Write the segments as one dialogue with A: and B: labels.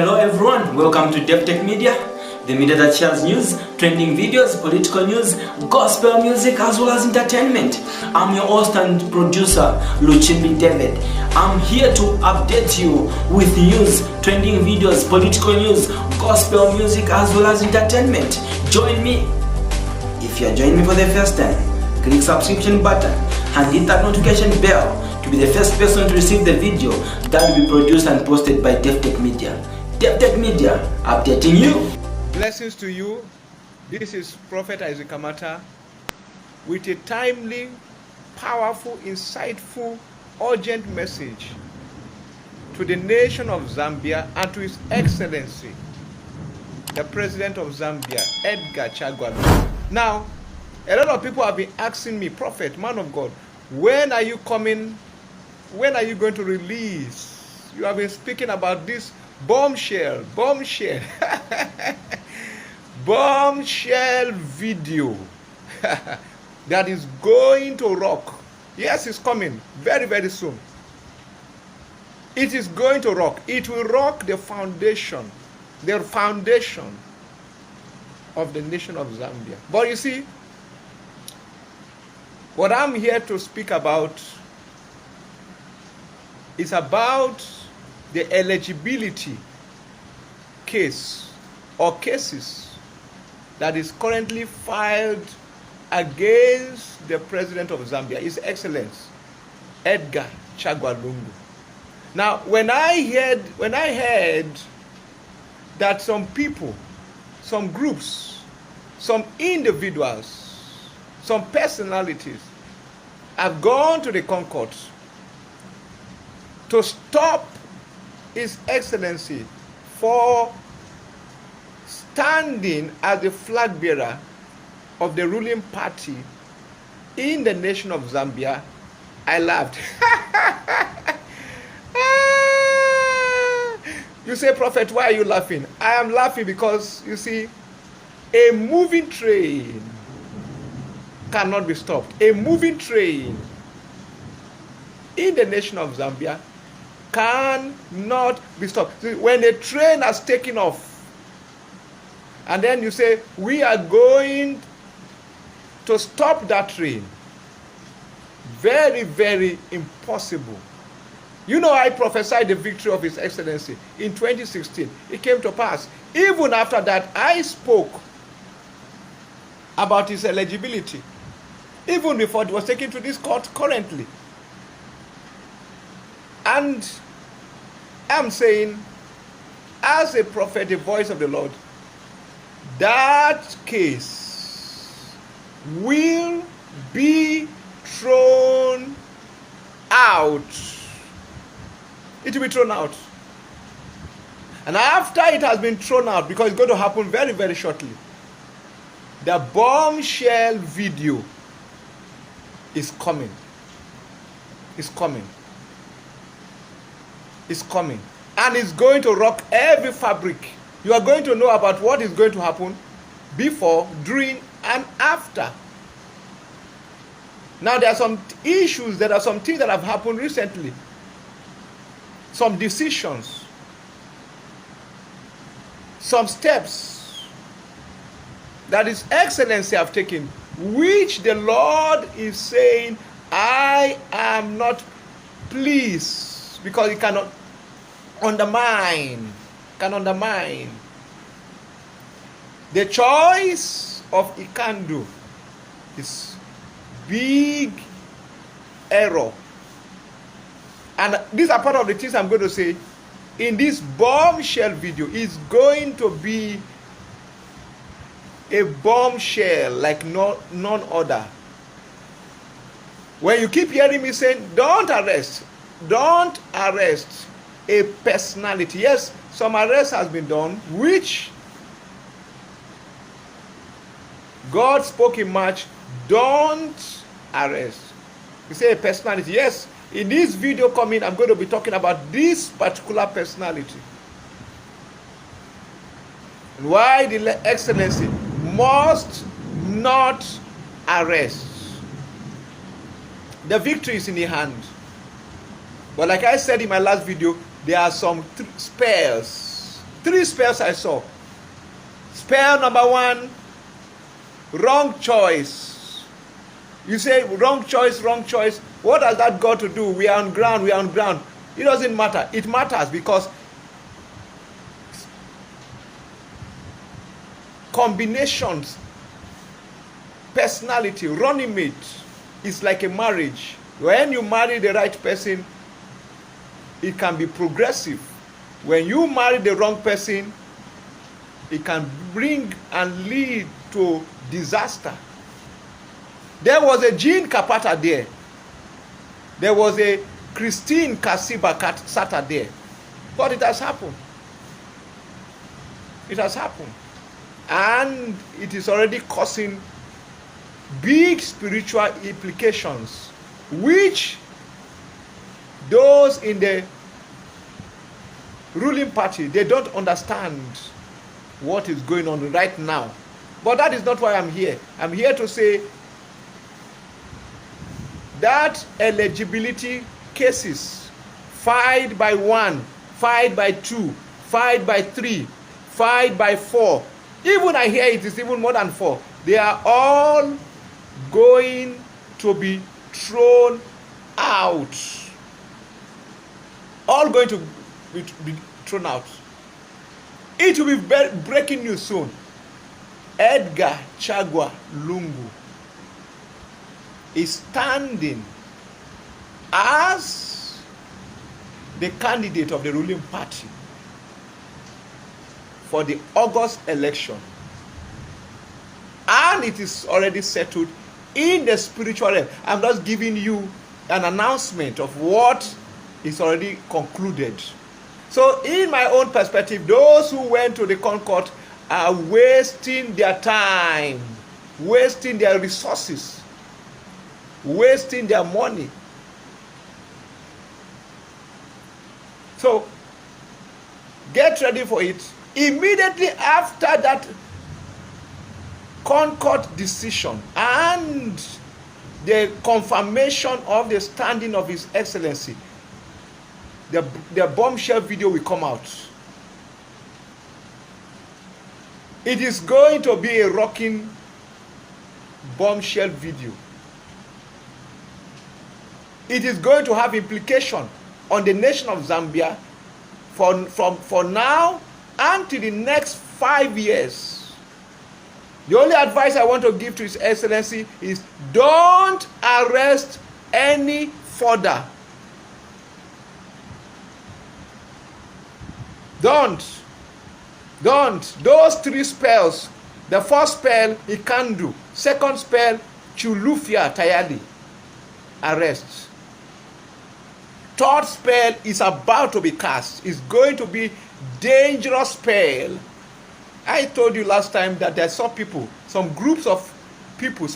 A: Hello everyone, welcome to Davi-tech-media, the media that shares news, trending videos, political news, gospel music as well as entertainment. I'm your host and producer, Luchimbi David. I'm here to update you with news, trending videos, political news, gospel music as well as entertainment. Join me. If you are joining me for the first time, click subscription button and hit that notification bell to be the first person to receive the video that will be produced and posted by Davi-tech-media. Davi-tech-media, updating you.
B: Blessings to you. This is Prophet Amata with a timely, powerful, insightful, urgent message to the nation of Zambia and to His Excellency, the President of Zambia, Edgar Chagwa. Now, a lot of people have been asking me, Prophet, man of God, when are you coming? When are you going to release? You have been speaking about this bombshell video that is going to rock. Yes, it's coming very, very soon. It is going to rock. It will rock the foundation of the nation of Zambia. But you see, what I'm here to speak about is about the eligibility case or cases that is currently filed against the President of Zambia, His Excellency Edgar Chagwa. Now, when I heard that some people, some groups, some individuals, some personalities have gone to the Concord to stop His Excellency for standing as the flag bearer of the ruling party in the nation of Zambia, I laughed. You say, Prophet, why are you laughing? I am laughing because, you see, a moving train cannot be stopped. A moving train in the nation of Zambia cannot be stopped. When a train has taken off, and then you say, we are going to stop that train, very, very impossible. You know, I prophesied the victory of His Excellency in 2016. It came to pass. Even after that, I spoke about his eligibility, even before it was taken to this court currently. And I'm saying, as a prophet, the voice of the Lord, that case will be thrown out. It will be thrown out. And after it has been thrown out, because it's going to happen very, very shortly, the bombshell video is coming. It's coming. It's coming. And it's going to rock every fabric. You are going to know about what is going to happen before, during, and after. Now, there are some issues, there are some things that have happened recently. Some decisions. Some steps that His Excellency have taken, which the Lord is saying, I am not pleased, because He cannot undermine the choice of Ikandu is big error. And these are part of the things I'm going to say in this bombshell video. Is going to be a bombshell like none other. When you keep hearing me saying, don't arrest a personality. Yes, some arrest has been done, which God spoke in March, don't arrest. You say a personality. Yes, in this video coming, I'm going to be talking about this particular personality. And why the Excellency must not arrest. The victory is in the hand. But like I said in my last video, there are some spells 3 spells I saw. Spell number 1, wrong choice. You say wrong choice, wrong choice. What has that got to do? We are on ground, we are on ground. It doesn't matter. It matters because combinations, personality, running mate is like a marriage. When you marry the right person, it can be progressive. When you marry the wrong person, it can bring and lead to disaster. There was a Jean Kapata there. There was a Christine Kasiba Sata there. But it has happened. It has happened. And it is already causing big spiritual implications, which those in the ruling party, they don't understand what is going on right now. But that is not why I'm here. I'm here to say that eligibility cases filed by 1, filed by 2, filed by 3, filed by 4, even I hear it is even more than 4, they are all going to be thrown out. All going to be thrown out. It will be breaking news soon. Edgar Chagwa Lungu is standing as the candidate of the ruling party for the August election. And it is already settled in the spiritual realm. I'm just giving you an announcement of what is already concluded. So in my own perspective, those who went to the Concord are wasting their time, wasting their resources, wasting their money. So get ready for it. Immediately after that Concord decision and the confirmation of the standing of His Excellency, the bombshell video will come out. It is going to be a rocking bombshell video. It is going to have implication on the nation of Zambia for now until the next 5 years. The only advice I want to give to His Excellency is don't arrest any further. Don't. Those 3 spells. The first spell, he can't do. Second spell, Chulufia Tayali. Arrest. Third spell is about to be cast. It's going to be dangerous spell. I told you last time that there are some people, some groups of people,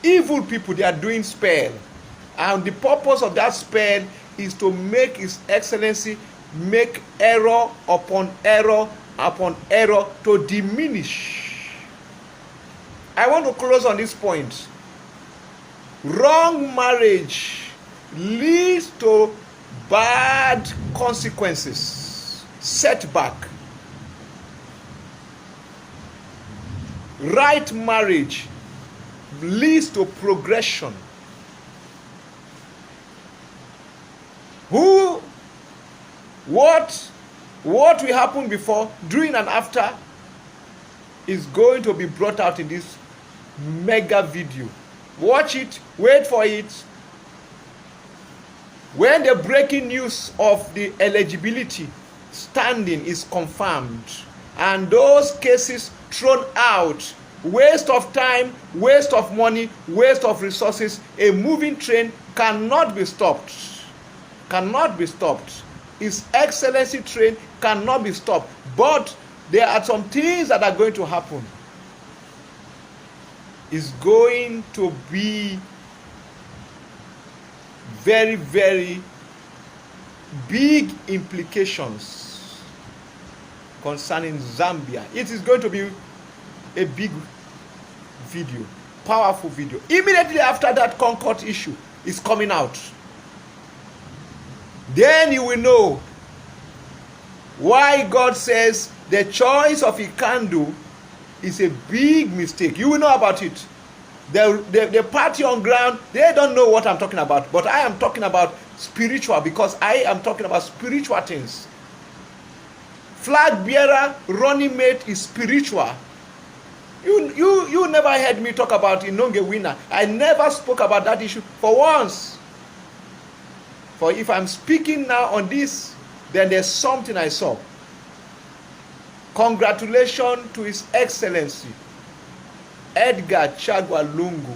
B: evil people, they are doing spell. And the purpose of that spell is to make His Excellency make error upon error upon error to diminish. I want to close on this point. Wrong marriage leads to bad consequences, setback. Right marriage leads to progression. What will happen before, during, and after is going to be brought out in this mega video. Watch it, wait for it. When the breaking news of the eligibility standing is confirmed and those cases thrown out, waste of time, waste of money, waste of resources, a moving train cannot be stopped. Cannot be stopped. His Excellency train cannot be stopped. But there are some things that are going to happen. It's going to be very, very big implications concerning Zambia. It is going to be a big video, powerful video. Immediately after that Concord issue is coming out, then you will know why God says the choice of Ikandu is a big mistake. You will know about it. The party on ground, they don't know what I'm talking about. But I am talking about spiritual, because I am talking about spiritual things. Flag bearer, running mate is spiritual. You never heard me talk about Inonge winner. I never spoke about that issue for once. For if I'm speaking now on this, then there's something I saw. Congratulations to His Excellency Edgar Chagwa Lungu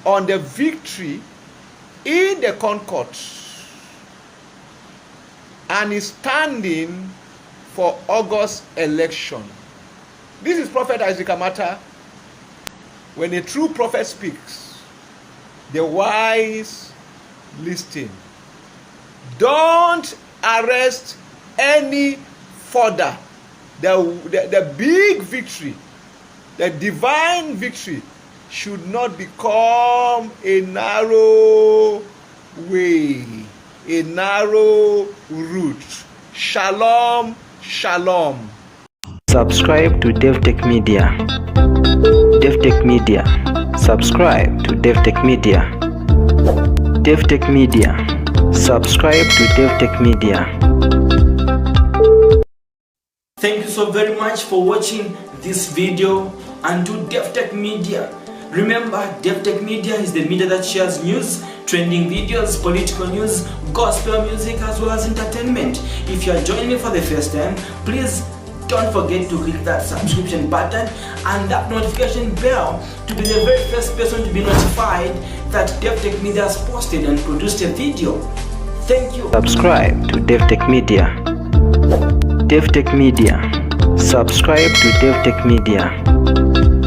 B: on the victory in the Concord, and is standing for August election. This is Prophet Isaac Amata. When a true prophet speaks, the wise listen. Don't arrest any further. The big victory, the divine victory, should not become a narrow way, a narrow route. Shalom, shalom.
A: Subscribe to Davi-tech-media. Davi-tech-media. Subscribe to Davi-tech-media. Davi-tech-media. Subscribe to Davi-tech-media. Thank you so very much for watching this video, and to Davi-tech-media. Remember, Davi-tech-media is the media that shares news, trending videos, political news, gospel music, as well as entertainment. If you are joining me for the first time, please don't forget to click that subscription button and that notification bell to be the very first person to be notified that Davi-tech-media has posted and produced a video. Thank you. Subscribe to Davi-tech-media. Davi-tech-media. Subscribe to Davi-tech-media.